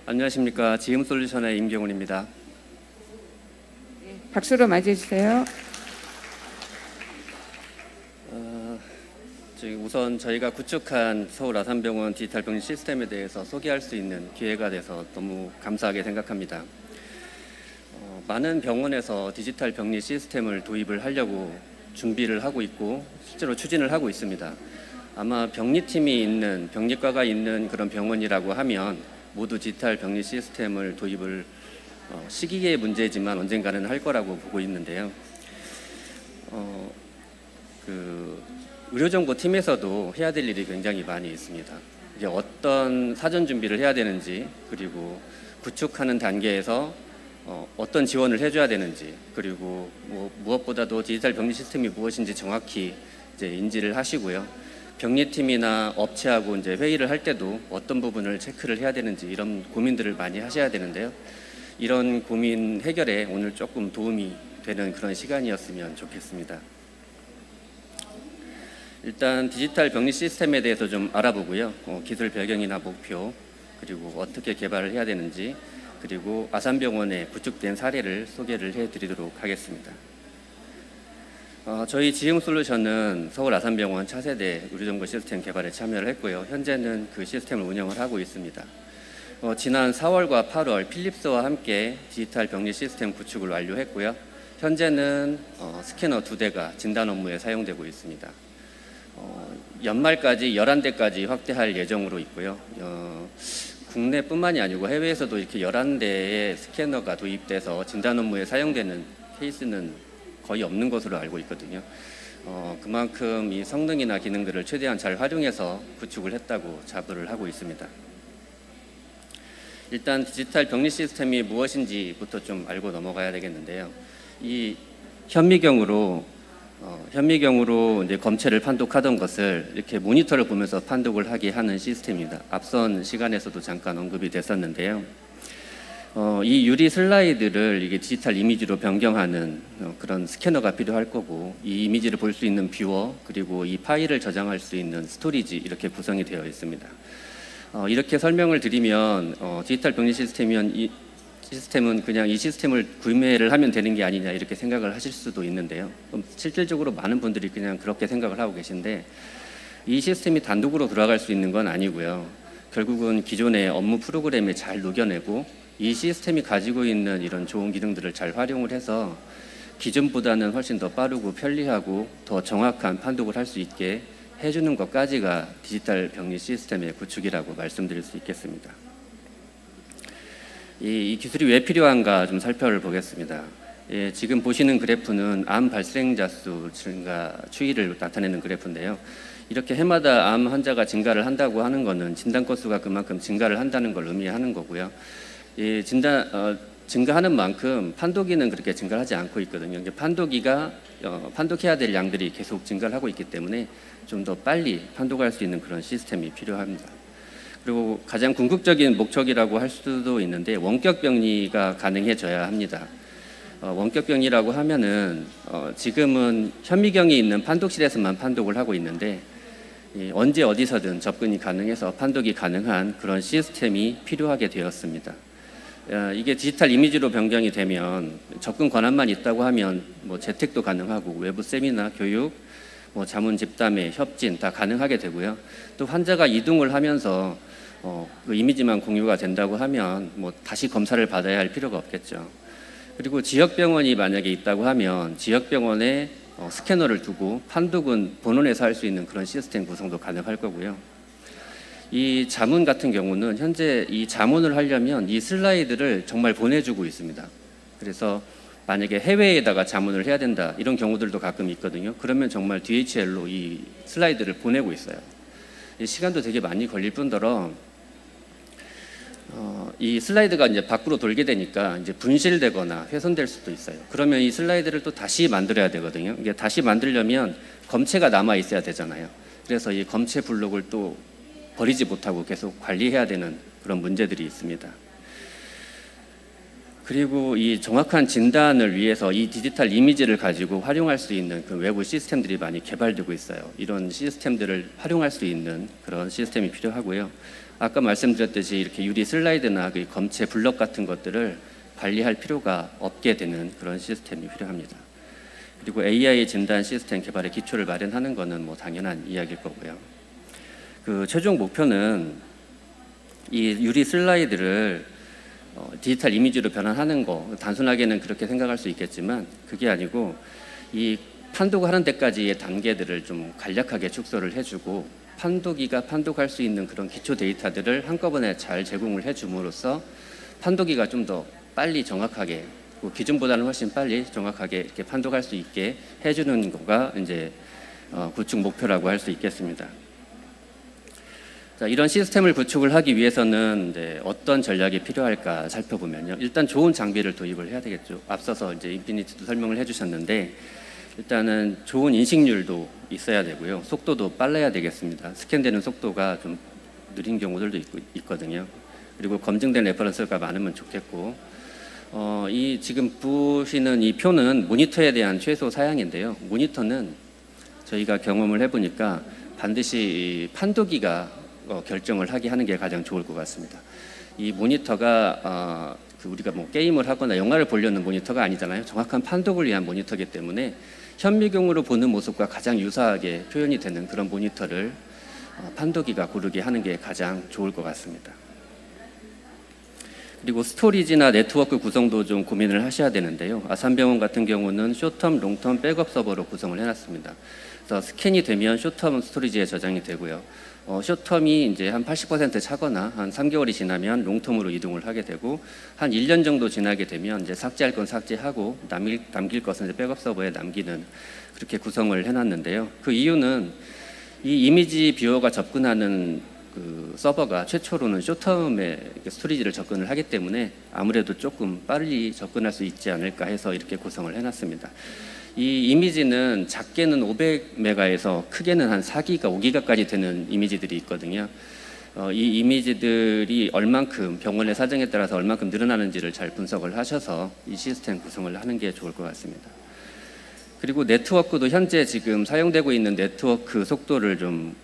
안녕하십니까. 지음솔루션의 임경훈입니다. 박수로 맞이해 주세요. 우선 저희가 구축한 서울 아산병원 디지털 병리 시스템에 대해서 소개할 수 있는 기회가 돼서 너무 감사하게 생각합니다. 많은 병원에서 디지털 병리 시스템을 도입을 하려고 준비를 하고 있고 실제로 추진을 하고 있습니다. 아마 병리팀이 있는, 병리과가 있는 그런 병원이라고 하면 모두 디지털 병리 시스템을 도입을 시기의 문제지만 언젠가는 할 거라고 보고 있는데요. 의료정보팀에서도 해야 될 일이 굉장히 많이 있습니다. 이제 어떤 사전 준비를 해야 되는지, 그리고 구축하는 단계에서 어떤 지원을 해줘야 되는지, 그리고 무엇보다도 디지털 병리 시스템이 무엇인지 정확히 이제 인지를 하시고요. 병리팀이나 업체하고 이제 회의를 할 때도 어떤 부분을 체크를 해야 되는지 이런 고민들을 많이 하셔야 되는데요. 이런 고민 해결에 오늘 조금 도움이 되는 그런 시간이었으면 좋겠습니다. 일단 디지털 병리 시스템에 대해서 좀 알아보고요. 기술 배경이나 목표, 그리고 어떻게 개발을 해야 되는지, 그리고 아산병원에 구축된 사례를 소개를 해드리도록 하겠습니다. 저희 지음솔루션은 서울 아산병원 차세대 의료정보 시스템 개발에 참여를 했고요. 현재는 그 시스템을 운영을 하고 있습니다. 지난 4월과 8월 필립스와 함께 디지털 병리 시스템 구축을 완료했고요. 현재는 스캐너 2대가 진단 업무에 사용되고 있습니다. 연말까지 11대까지 확대할 예정으로 있고요. 국내뿐만이 아니고 해외에서도 이렇게 11대의 스캐너가 도입돼서 진단 업무에 사용되는 케이스는 거의 없는 것으로 알고 있거든요. 그만큼 이 성능이나 기능들을 최대한 잘 활용해서 구축을 했다고 자부를 하고 있습니다. 일단 디지털 병리 시스템이 무엇인지부터 좀 알고 넘어가야 되겠는데요. 이 현미경으로 이제 검체를 판독하던 것을 이렇게 모니터를 보면서 판독을 하게 하는 시스템입니다. 앞선 시간에서도 잠깐 언급이 됐었는데요. 이 유리 슬라이드를 이게 디지털 이미지로 변경하는 그런 스캐너가 필요할 거고, 이 이미지를 볼 수 있는 뷰어, 그리고 이 파일을 저장할 수 있는 스토리지, 이렇게 구성이 되어 있습니다. 이렇게 설명을 드리면 디지털 병리 시스템이면 이 시스템은 그냥 이 시스템을 구매를 하면 되는 게 아니냐 이렇게 생각을 하실 수도 있는데요. 실질적으로 많은 분들이 그냥 그렇게 생각을 하고 계신데, 이 시스템이 단독으로 돌아갈 수 있는 건 아니고요. 결국은 기존의 업무 프로그램에 잘 녹여내고 이 시스템이 가지고 있는 이런 좋은 기능들을 잘 활용을 해서 기존보다는 훨씬 더 빠르고 편리하고 더 정확한 판독을 할 수 있게 해주는 것까지가 디지털 병리 시스템의 구축이라고 말씀드릴 수 있겠습니다. 이 기술이 왜 필요한가 좀 살펴보겠습니다. 지금 보시는 그래프는 암 발생자 수 증가 추이를 나타내는 그래프인데요. 이렇게 해마다 암 환자가 증가를 한다고 하는 것은 진단 건수가 그만큼 증가를 한다는 걸 의미하는 거고요. 증가하는 만큼 판도기는 그렇게 증가하지 않고 있거든요. 판도기가 판독해야 될 양들이 계속 증가를 하고 있기 때문에 좀 더 빨리 판독할 수 있는 그런 시스템이 필요합니다. 그리고 가장 궁극적인 목적이라고 할 수도 있는데 원격 병리가 가능해져야 합니다. 원격 병리라고 하면은 지금은 현미경이 있는 판독실에서만 판독을 하고 있는데 언제 어디서든 접근이 가능해서 판독이 가능한 그런 시스템이 필요하게 되었습니다. 이게 디지털 이미지로 변경이 되면 접근 권한만 있다고 하면 재택도 가능하고 외부 세미나, 교육, 자문 집담회, 협진 다 가능하게 되고요. 또 환자가 이동을 하면서 그 이미지만 공유가 된다고 하면 다시 검사를 받아야 할 필요가 없겠죠. 그리고 지역병원이 만약에 있다고 하면 지역병원에 스캐너를 두고 판독은 본원에서 할 수 있는 그런 시스템 구성도 가능할 거고요. 이 자문 같은 경우는 현재 이 자문을 하려면 이 슬라이드를 정말 보내주고 있습니다. 그래서 만약에 해외에다가 자문을 해야 된다 이런 경우들도 가끔 있거든요. 그러면 정말 DHL로 이 슬라이드를 보내고 있어요. 이 시간도 되게 많이 걸릴 뿐더러 이 슬라이드가 이제 밖으로 돌게 되니까 이제 분실되거나 훼손될 수도 있어요. 그러면 이 슬라이드를 또 다시 만들어야 되거든요. 이게 다시 만들려면 검체가 남아 있어야 되잖아요. 그래서 이 검체 블록을 또 버리지 못하고 계속 관리해야 되는 그런 문제들이 있습니다. 그리고 이 정확한 진단을 위해서 이 디지털 이미지를 가지고 활용할 수 있는 그 외부 시스템들이 많이 개발되고 있어요. 이런 시스템들을 활용할 수 있는 그런 시스템이 필요하고요. 아까 말씀드렸듯이 이렇게 유리 슬라이드나 그 검체 블럭 같은 것들을 관리할 필요가 없게 되는 그런 시스템이 필요합니다. 그리고 AI 진단 시스템 개발의 기초를 마련하는 것은 뭐 당연한 이야기일 거고요. 그 최종 목표는 이 유리 슬라이드를 디지털 이미지로 변환하는 거, 단순하게는 그렇게 생각할 수 있겠지만 그게 아니고 이 판독하는 데까지의 단계들을 좀 간략하게 축소를 해주고 판도기가 판독할 수 있는 그런 기초 데이터들을 한꺼번에 잘 제공을 해줌으로써 판도기가 좀 더 빨리 정확하게, 기존보다는 훨씬 빨리 정확하게 이렇게 판독할 수 있게 해주는 거가 이제 구축 목표라고 할 수 있겠습니다. 자, 이런 시스템을 구축을 하기 위해서는 이제 어떤 전략이 필요할까 살펴보면요. 일단 좋은 장비를 도입을 해야 되겠죠. 앞서서 이제 인피니티도 설명을 해주셨는데 일단은 좋은 인식률도 있어야 되고요. 속도도 빨라야 되겠습니다. 스캔되는 속도가 좀 느린 경우들도 있거든요. 그리고 검증된 레퍼런스가 많으면 좋겠고, 이 지금 보시는 이 표는 모니터에 대한 최소 사양인데요. 모니터는 저희가 경험을 해보니까 반드시 판도기가 결정을 하게 하는 게 가장 좋을 것 같습니다. 이 모니터가 우리가 뭐 게임을 하거나 영화를 보려는 모니터가 아니잖아요. 정확한 판독을 위한 모니터이기 때문에 현미경으로 보는 모습과 가장 유사하게 표현이 되는 그런 모니터를 판도기가 고르게 하는 게 가장 좋을 것 같습니다. 그리고 스토리지나 네트워크 구성도 좀 고민을 하셔야 되는데요. 아산병원 같은 경우는 쇼텀, 롱텀 백업 서버로 구성을 해놨습니다. 그래서 스캔이 되면 쇼텀 스토리지에 저장이 되고요. 쇼텀이 이제 한 80% 차거나 한 3개월이 지나면 롱텀으로 이동을 하게 되고 한 1년 정도 지나게 되면 이제 삭제할 건 삭제하고 남길 것은 이제 백업 서버에 남기는 그렇게 구성을 해놨는데요. 그 이유는 이 이미지 뷰어가 접근하는 그 서버가 최초로는 쇼텀의 스토리지를 접근을 하기 때문에 아무래도 조금 빨리 접근할 수 있지 않을까 해서 이렇게 구성을 해놨습니다. 이 이미지는 작게는 500메가에서 크게는 한 4기가, 5기가까지 되는 이미지들이 있거든요. 이 이미지들이 얼만큼 병원의 사정에 따라서 얼만큼 늘어나는지를 잘 분석을 하셔서 이 시스템 구성을 하는 게 좋을 것 같습니다. 그리고 네트워크도 현재 지금 사용되고 있는 네트워크 속도를 좀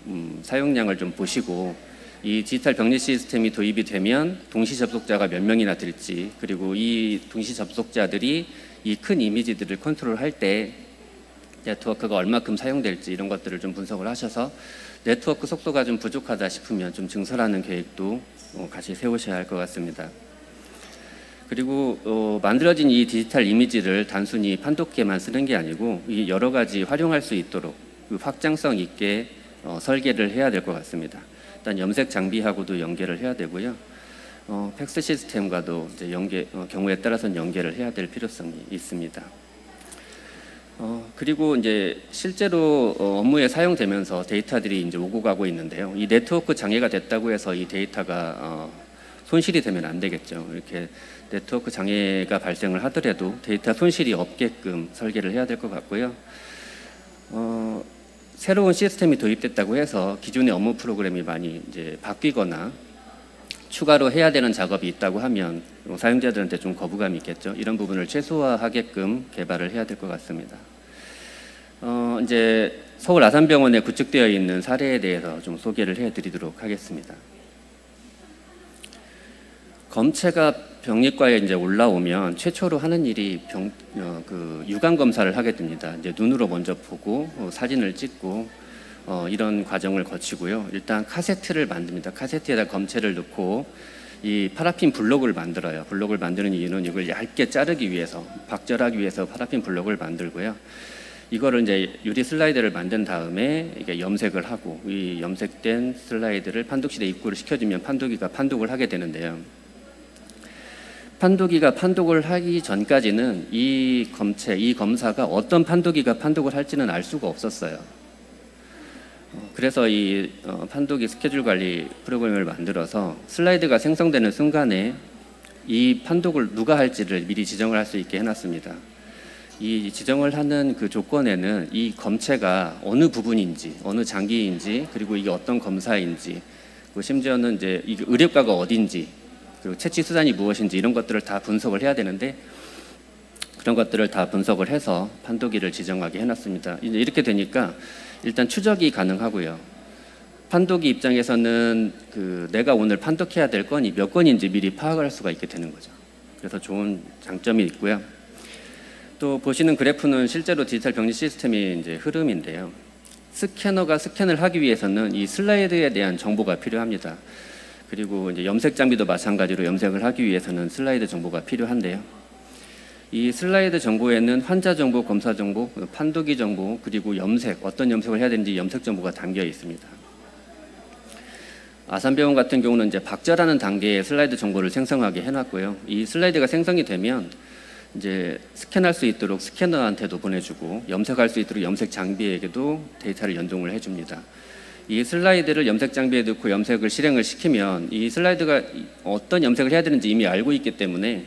사용량을 좀 보시고 이 디지털 병리 시스템이 도입이 되면 동시 접속자가 몇 명이나 될지, 그리고 이 동시 접속자들이 이 큰 이미지들을 컨트롤할 때 네트워크가 얼마큼 사용될지 이런 것들을 좀 분석을 하셔서 네트워크 속도가 좀 부족하다 싶으면 좀 증설하는 계획도 같이 세우셔야 할 것 같습니다. 그리고 만들어진 이 디지털 이미지를 단순히 판독기에만 쓰는 게 아니고 이 여러 가지 활용할 수 있도록 확장성 있게 설계를 해야 될 것 같습니다. 일단 염색 장비하고도 연계를 해야 되고요. 팩스 시스템과도 이제 경우에 따라서는 연계를 해야 될 필요성이 있습니다. 그리고 이제 실제로 업무에 사용되면서 데이터들이 이제 오고 가고 있는데요. 이 네트워크 장애가 됐다고 해서 이 데이터가 손실이 되면 안 되겠죠. 이렇게 네트워크 장애가 발생을 하더라도 데이터 손실이 없게끔 설계를 해야 될 것 같고요. 새로운 시스템이 도입됐다고 해서 기존의 업무 프로그램이 많이 이제 바뀌거나 추가로 해야 되는 작업이 있다고 하면 사용자들한테 좀 거부감이 있겠죠. 이런 부분을 최소화하게끔 개발을 해야 될 것 같습니다. 이제 서울 아산병원에 구축되어 있는 사례에 대해서 좀 소개를 해드리도록 하겠습니다. 검체가 병리과에 이제 올라오면 최초로 하는 일이 유관 검사를 하게 됩니다. 이제 눈으로 먼저 보고 사진을 찍고 이런 과정을 거치고요. 일단 카세트를 만듭니다. 카세트에다 검체를 넣고 이 파라핀 블록을 만들어요. 블록을 만드는 이유는 이걸 얇게 자르기 위해서, 박절하기 위해서 파라핀 블록을 만들고요. 이거를 이제 유리 슬라이드를 만든 다음에 이게 염색을 하고 이 염색된 슬라이드를 판독실에 입고를 시켜주면 판도기가 판독을 하게 되는데요. 판도기가 판독을 하기 전까지는 이 검사가 어떤 판도기가 판독을 할지는 알 수가 없었어요. 그래서 이 판도기 스케줄 관리 프로그램을 만들어서 슬라이드가 생성되는 순간에 이 판독을 누가 할지를 미리 지정을 할 수 있게 해놨습니다. 이 지정을 하는 그 조건에는 이 검체가 어느 부분인지, 어느 장기인지, 그리고 이게 어떤 검사인지, 그리고 심지어는 이제 이게 의료과가 어딘지, 그리고 채취 수단이 무엇인지 이런 것들을 다 분석을 해야 되는데 그런 것들을 다 분석을 해서 판도기를 지정하게 해놨습니다. 이제 이렇게 되니까 일단 추적이 가능하고요. 판독이 입장에서는 내가 오늘 판독해야 될 건이 몇 건인지 미리 파악을 할 수가 있게 되는 거죠. 그래서 좋은 장점이 있고요. 또 보시는 그래프는 실제로 디지털 병리 시스템의 이제 흐름인데요. 스캐너가 스캔을 하기 위해서는 이 슬라이드에 대한 정보가 필요합니다. 그리고 이제 염색 장비도 마찬가지로 염색을 하기 위해서는 슬라이드 정보가 필요한데요. 이 슬라이드 정보에는 환자 정보, 검사 정보, 판독이 정보, 그리고 염색, 어떤 염색을 해야 되는지 염색 정보가 담겨 있습니다. 아산병원 같은 경우는 이제 박자라는 단계에 슬라이드 정보를 생성하게 해놨고요. 이 슬라이드가 생성이 되면 이제 스캔할 수 있도록 스캐너한테도 보내주고 염색할 수 있도록 염색 장비에게도 데이터를 연동을 해줍니다. 이 슬라이드를 염색 장비에 넣고 염색을 실행을 시키면 이 슬라이드가 어떤 염색을 해야 되는지 이미 알고 있기 때문에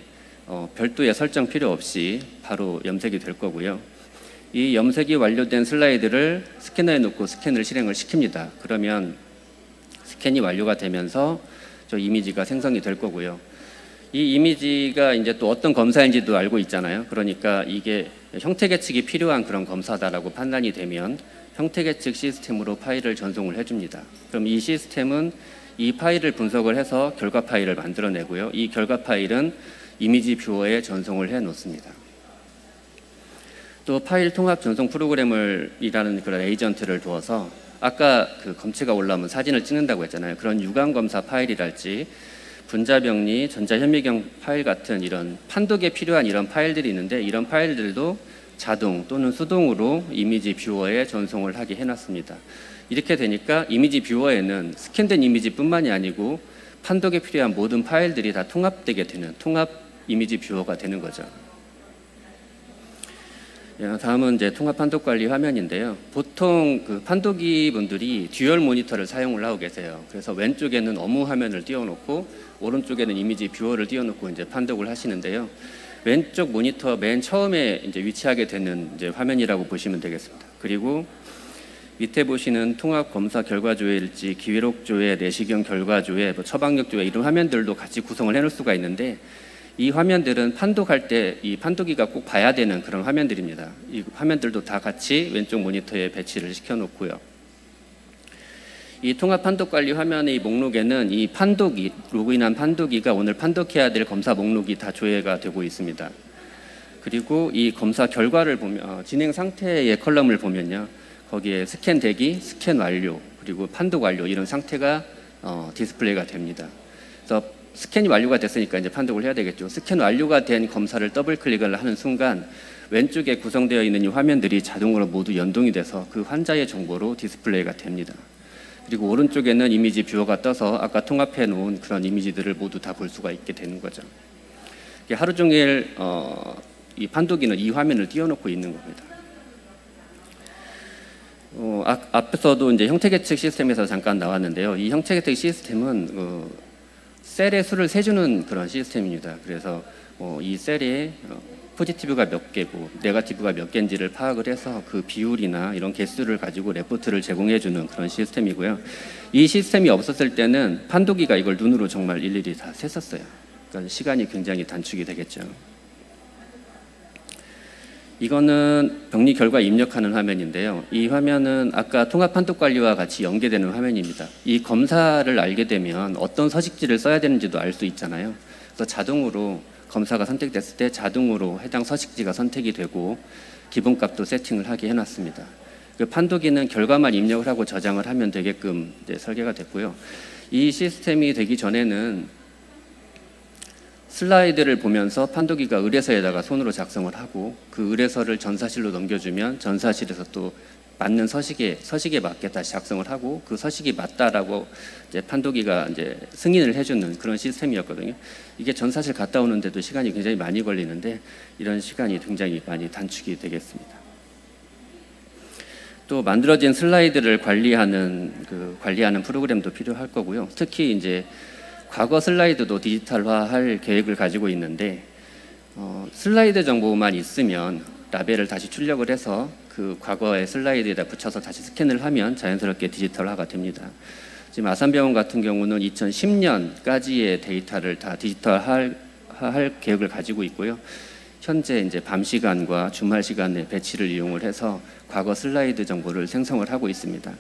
별도의 설정 필요 없이 바로 염색이 될 거고요. 이 염색이 완료된 슬라이드를 스캐너에 넣고 스캔을 실행을 시킵니다. 그러면 스캔이 완료가 되면서 저 이미지가 생성이 될 거고요. 이 이미지가 이제 또 어떤 검사인지도 알고 있잖아요. 그러니까 이게 형태 계측이 필요한 그런 검사다라고 판단이 되면 형태 계측 시스템으로 파일을 전송을 해줍니다. 그럼 이 시스템은 이 파일을 분석을 해서 결과 파일을 만들어내고요. 이 결과 파일은 이미지 뷰어에 전송을 해 놓습니다. 또 파일 통합 전송 프로그램이라는 그런 에이전트를 두어서 아까 검체가 올라오면 사진을 찍는다고 했잖아요. 그런 유감 검사 파일이랄지 분자병리, 전자현미경 파일 같은 이런 판독에 필요한 이런 파일들이 있는데 이런 파일들도 자동 또는 수동으로 이미지 뷰어에 전송을 하게 해놨습니다. 이렇게 되니까 이미지 뷰어에는 스캔된 이미지뿐만이 아니고 판독에 필요한 모든 파일들이 다 통합되게 되는 통합 이미지 뷰어가 되는 거죠. 다음은 이제 통합 판독 관리 화면인데요. 보통 판독이 분들이 듀얼 모니터를 사용을 하고 계세요. 그래서 왼쪽에는 업무 화면을 띄워놓고 오른쪽에는 이미지 뷰어를 띄워놓고 이제 판독을 하시는데요. 왼쪽 모니터 맨 처음에 이제 위치하게 되는 이제 화면이라고 보시면 되겠습니다. 그리고 밑에 보시는 통합 검사 결과 조회일지, 기록 조회, 내시경 결과 조회, 처방역 조회 이런 화면들도 같이 구성을 해놓을 수가 있는데 이 화면들은 판독할 때 이 판독이가 꼭 봐야 되는 그런 화면들입니다. 이 화면들도 다 같이 왼쪽 모니터에 배치를 시켜놓고요. 이 통합 판독 관리 화면의 목록에는 이 판독이 로그인한 판독이가 오늘 판독해야 될 검사 목록이 다 조회가 되고 있습니다. 그리고 이 검사 결과를 보면 진행 상태의 컬럼을 보면요. 거기에 스캔 대기, 스캔 완료, 그리고 판독 완료 이런 상태가 디스플레이가 됩니다. 그래서 스캔이 완료가 됐으니까 이제 판독을 해야 되겠죠. 스캔 완료가 된 검사를 더블 클릭을 하는 순간 왼쪽에 구성되어 있는 이 화면들이 자동으로 모두 연동이 돼서 그 환자의 정보로 디스플레이가 됩니다. 그리고 오른쪽에는 이미지 뷰어가 떠서 아까 통합해 놓은 그런 이미지들을 모두 다 볼 수가 있게 되는 거죠. 하루 종일 이 판독이는 이 화면을 띄워놓고 있는 겁니다. 앞에서도 이제 형태 계측 시스템에서 잠깐 나왔는데요. 이 형태 계측 시스템은 셀의 수를 세주는 그런 시스템입니다. 그래서 이 셀에 포지티브가 몇 개고 네거티브가 몇 개인지를 파악을 해서 그 비율이나 이런 개수를 가지고 레포트를 제공해주는 그런 시스템이고요. 이 시스템이 없었을 때는 판독이가 이걸 눈으로 정말 일일이 다 셌었어요. 그러니까 시간이 굉장히 단축이 되겠죠. 이거는 병리 결과 입력하는 화면인데요. 이 화면은 아까 통합 판독 관리와 같이 연계되는 화면입니다. 이 검사를 알게 되면 어떤 서식지를 써야 되는지도 알 수 있잖아요. 그래서 자동으로 검사가 선택됐을 때 자동으로 해당 서식지가 선택이 되고 기본값도 세팅을 하게 해놨습니다. 그 판독이는 결과만 입력을 하고 저장을 하면 되게끔 이제 설계가 됐고요. 이 시스템이 되기 전에는 슬라이드를 보면서 판독이가 의뢰서에다가 손으로 작성을 하고 그 의뢰서를 전사실로 넘겨주면 전사실에서 또 맞는 서식에 맞게 다시 작성을 하고 그 서식이 맞다라고 이제 판독이가 이제 승인을 해주는 그런 시스템이었거든요. 이게 전사실 갔다 오는데도 시간이 굉장히 많이 걸리는데 이런 시간이 굉장히 많이 단축이 되겠습니다. 또 만들어진 슬라이드를 관리하는 프로그램도 필요할 거고요. 특히 이제 과거 슬라이드도 디지털화할 계획을 가지고 있는데 슬라이드 정보만 있으면 라벨을 다시 출력을 해서 그 과거의 슬라이드에다 붙여서 다시 스캔을 하면 자연스럽게 디지털화가 됩니다. 지금 아산병원 같은 경우는 2010년까지의 데이터를 다 디지털화할 계획을 가지고 있고요. 현재 이제 밤 시간과 주말 시간에 배치를 이용을 해서 과거 슬라이드 정보를 생성을 하고 있습니다.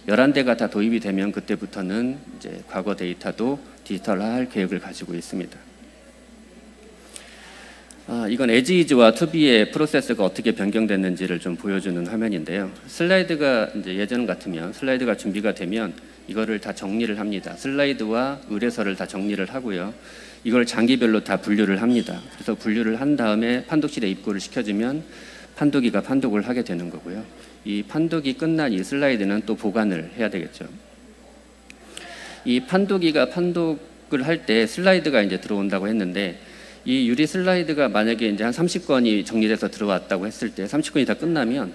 11대가 다 도입이 되면 그때부터는 이제 과거 데이터도 디지털화할 계획을 가지고 있습니다. 이건 에지이즈와 투비의 프로세스가 어떻게 변경됐는지를 좀 보여주는 화면인데요. 슬라이드가 이제 예전 같으면 슬라이드가 준비가 되면 이거를 다 정리를 합니다. 슬라이드와 의뢰서를 다 정리를 하고요. 이걸 장기별로 다 분류를 합니다. 그래서 분류를 한 다음에 판독실에 입고를 시켜주면 판독이가 판독을 하게 되는 거고요. 이 판독이 끝난 이 슬라이드는 또 보관을 해야 되겠죠. 이 판독이가 판독을 할 때 슬라이드가 이제 들어온다고 했는데 이 유리 슬라이드가 만약에 이제 한 30건이 정리돼서 들어왔다고 했을 때 30건이 다 끝나면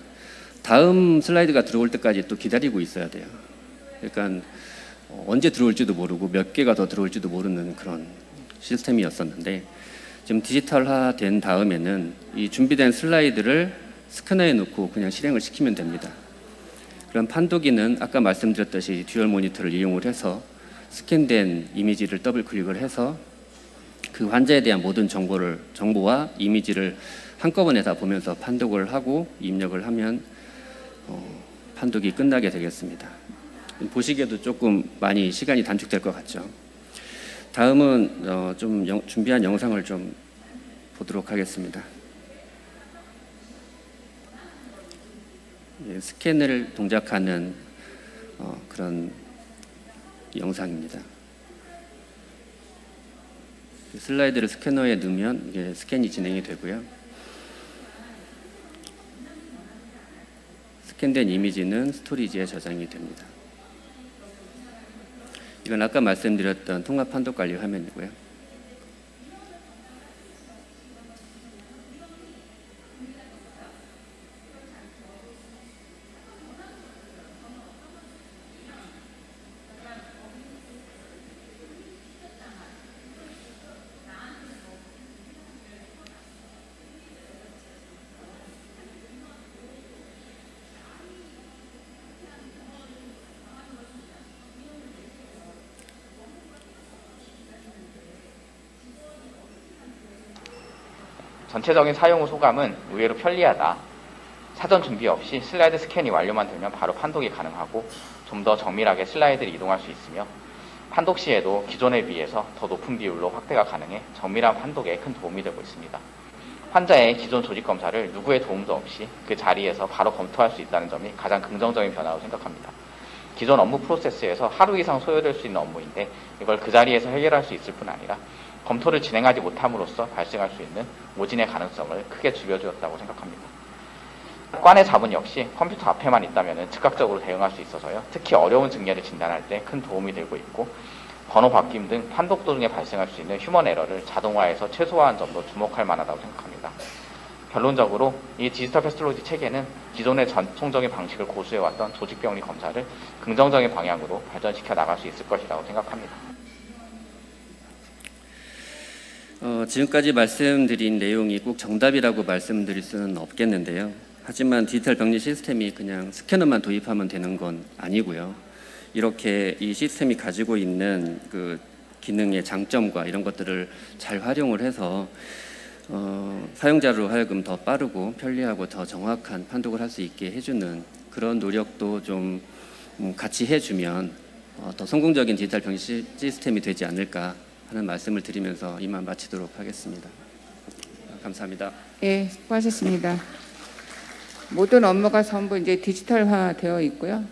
다음 슬라이드가 들어올 때까지 또 기다리고 있어야 돼요. 그러니까 언제 들어올지도 모르고 몇 개가 더 들어올지도 모르는 그런 시스템이었었는데 지금 디지털화된 다음에는 이 준비된 슬라이드를 스캐너에 넣고 그냥 실행을 시키면 됩니다. 그럼 판독이는 아까 말씀드렸듯이 듀얼 모니터를 이용을 해서 스캔된 이미지를 더블 클릭을 해서 그 환자에 대한 모든 정보와 이미지를 한꺼번에 다 보면서 판독을 하고 입력을 하면 판독이 끝나게 되겠습니다. 보시기에도 조금 많이 시간이 단축될 것 같죠. 다음은 좀 준비한 영상을 좀 보도록 하겠습니다. 스캔을 동작하는 그런 영상입니다. 슬라이드를 스캐너에 넣으면 이게 스캔이 진행이 되고요. 스캔된 이미지는 스토리지에 저장이 됩니다. 이건 아까 말씀드렸던 통합 판독 관리 화면이고요. 전체적인 사용 후 소감은 의외로 편리하다. 사전 준비 없이 슬라이드 스캔이 완료만 되면 바로 판독이 가능하고 좀 더 정밀하게 슬라이드를 이동할 수 있으며 판독 시에도 기존에 비해서 더 높은 비율로 확대가 가능해 정밀한 판독에 큰 도움이 되고 있습니다. 환자의 기존 조직 검사를 누구의 도움도 없이 그 자리에서 바로 검토할 수 있다는 점이 가장 긍정적인 변화라고 생각합니다. 기존 업무 프로세스에서 하루 이상 소요될 수 있는 업무인데 이걸 그 자리에서 해결할 수 있을 뿐 아니라 검토를 진행하지 못함으로써 발생할 수 있는 오진의 가능성을 크게 줄여주었다고 생각합니다. 관의 자문 역시 컴퓨터 앞에만 있다면 즉각적으로 대응할 수 있어서요. 특히 어려운 증례를 진단할 때 큰 도움이 되고 있고 번호 바뀜 등 판독 도중에 발생할 수 있는 휴먼 에러를 자동화해서 최소화한 점도 주목할 만하다고 생각합니다. 결론적으로 이 디지털 패스톨로지 체계는 기존의 전통적인 방식을 고수해왔던 조직병리 검사를 긍정적인 방향으로 발전시켜 나갈 수 있을 것이라고 생각합니다. 지금까지 말씀드린 내용이 꼭 정답이라고 말씀드릴 수는 없겠는데요. 하지만 디지털 병리 시스템이 그냥 스캐너만 도입하면 되는 건 아니고요. 이렇게 이 시스템이 가지고 있는 그 기능의 장점과 이런 것들을 잘 활용을 해서 사용자로 하여금 더 빠르고 편리하고 더 정확한 판독을 할 수 있게 해주는 그런 노력도 좀 같이 해주면 더 성공적인 디지털 병리 시스템이 되지 않을까 하는 말씀을 드리면서 이만 마치도록 하겠습니다. 감사합니다. 예, 수고하셨습니다. 모든 업무가 전부 이제 디지털화 되어 있고요.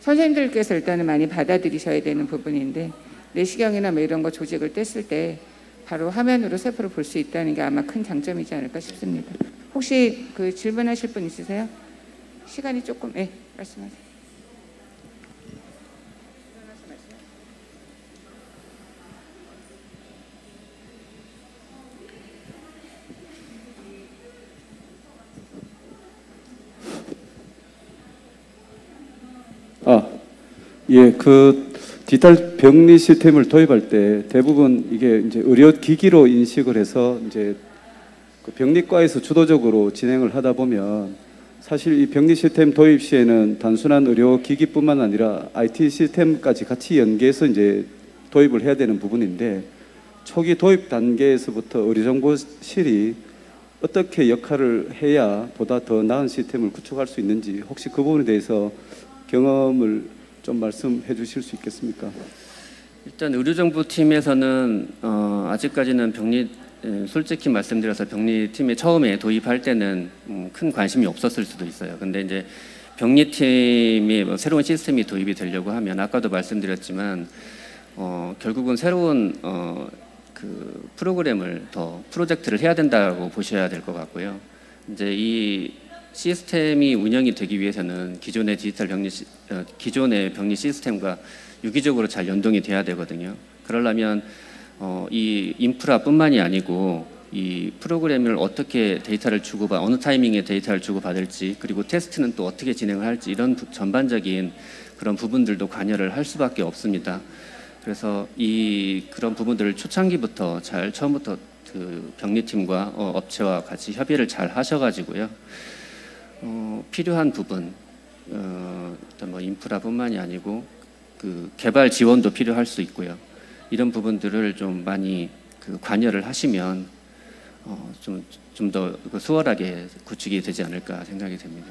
선생님들께서 일단은 많이 받아들이셔야 되는 부분인데 내시경이나 뭐 이런 거 조직을 뗐을 때 바로 화면으로 세포를 볼 수 있다는 게 아마 큰 장점이지 않을까 싶습니다. 혹시 그 질문하실 분 있으세요? 시간이 조금, 예, 말씀하세요. 예, 그 디지털 병리 시스템을 도입할 때 대부분 이게 이제 의료기기로 인식을 해서 이제 그 병리과에서 주도적으로 진행을 하다 보면 사실 이 병리 시스템 도입 시에는 단순한 의료기기뿐만 아니라 IT 시스템까지 같이 연계해서 이제 도입을 해야 되는 부분인데 초기 도입 단계에서부터 의료정보실이 어떻게 역할을 해야 보다 더 나은 시스템을 구축할 수 있는지 혹시 그 부분에 대해서 경험을 좀 말씀해 주실 수 있겠습니까? 일단 의료정보팀에서는 아직까지는 솔직히 말씀드려서 병리팀에 처음에 도입할 때는 큰 관심이 없었을 수도 있어요. 근데 이제 병리팀이 뭐 새로운 시스템이 도입이 되려고 하면 아까도 말씀드렸지만 결국은 새로운 그 프로젝트를 해야 된다고 보셔야 될 것 같고요. 이제 이 시스템이 운영이 되기 위해서는 기존의 기존의 병리 시스템과 유기적으로 잘 연동이 돼야 되거든요. 그러려면 이 인프라뿐만이 아니고 이 프로그램을 어떻게 어느 타이밍에 데이터를 주고받을지, 그리고 테스트는 또 어떻게 진행을 할지, 이런 전반적인 그런 부분들도 관여를 할 수밖에 없습니다. 그래서 그런 부분들을 초창기부터 처음부터 그 병리팀과 업체와 같이 협의를 잘 하셔가지고요. 필요한 부분, 일단 뭐 인프라뿐만이 아니고 그 개발 지원도 필요할 수 있고요. 이런 부분들을 좀 많이 관여를 하시면 좀 더 수월하게 구축이 되지 않을까 생각이 됩니다.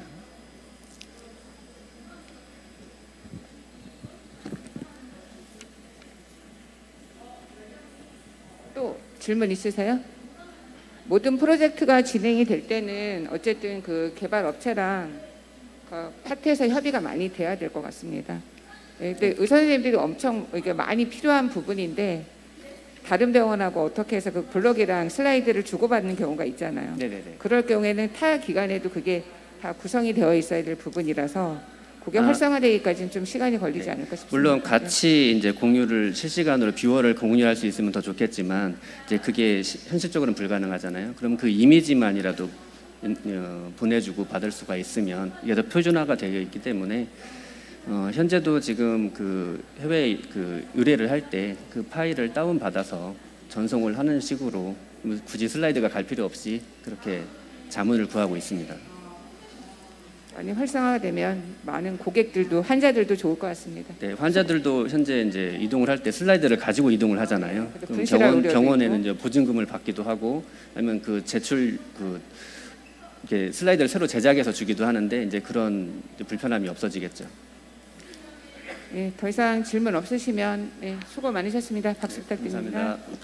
또 질문 있으세요? 모든 프로젝트가 진행이 될 때는 어쨌든 그 개발 업체랑 그 파트에서 협의가 많이 돼야 될 것 같습니다. 근데 의사 선생님들이 엄청 이게 많이 필요한 부분인데 다른 병원하고 어떻게 해서 그 블록이랑 슬라이드를 주고받는 경우가 있잖아요. 네네네. 그럴 경우에는 타 기관에도 그게 다 구성이 되어 있어야 될 부분이라서 그게 활성화되기까지는 좀 시간이 걸리지 않을까 싶습니다. 물론 같이 이제 실시간으로 뷰어를 공유할 수 있으면 더 좋겠지만 이제 그게 현실적으로는 불가능하잖아요. 그럼 그 이미지만이라도 보내주고 받을 수가 있으면 이게 더 표준화가 되어 있기 때문에 현재도 지금 그 해외 의뢰를 할 때 그 파일을 다운 받아서 전송을 하는 식으로 굳이 슬라이드가 갈 필요 없이 그렇게 자문을 구하고 있습니다. 많이 활성화되면 많은 고객들도 환자들도 좋을 것 같습니다. 네, 환자들도 현재 이제 이동을 할 때 슬라이드를 가지고 이동을 하잖아요. 그럼 병원에는 이제 보증금을 받기도 하고, 아니면 그 제출 이렇게 슬라이드를 새로 제작해서 주기도 하는데 이제 그런 불편함이 없어지겠죠. 네, 더 이상 질문 없으시면 수고 많으셨습니다. 박수 부탁드립니다. 감사합니다.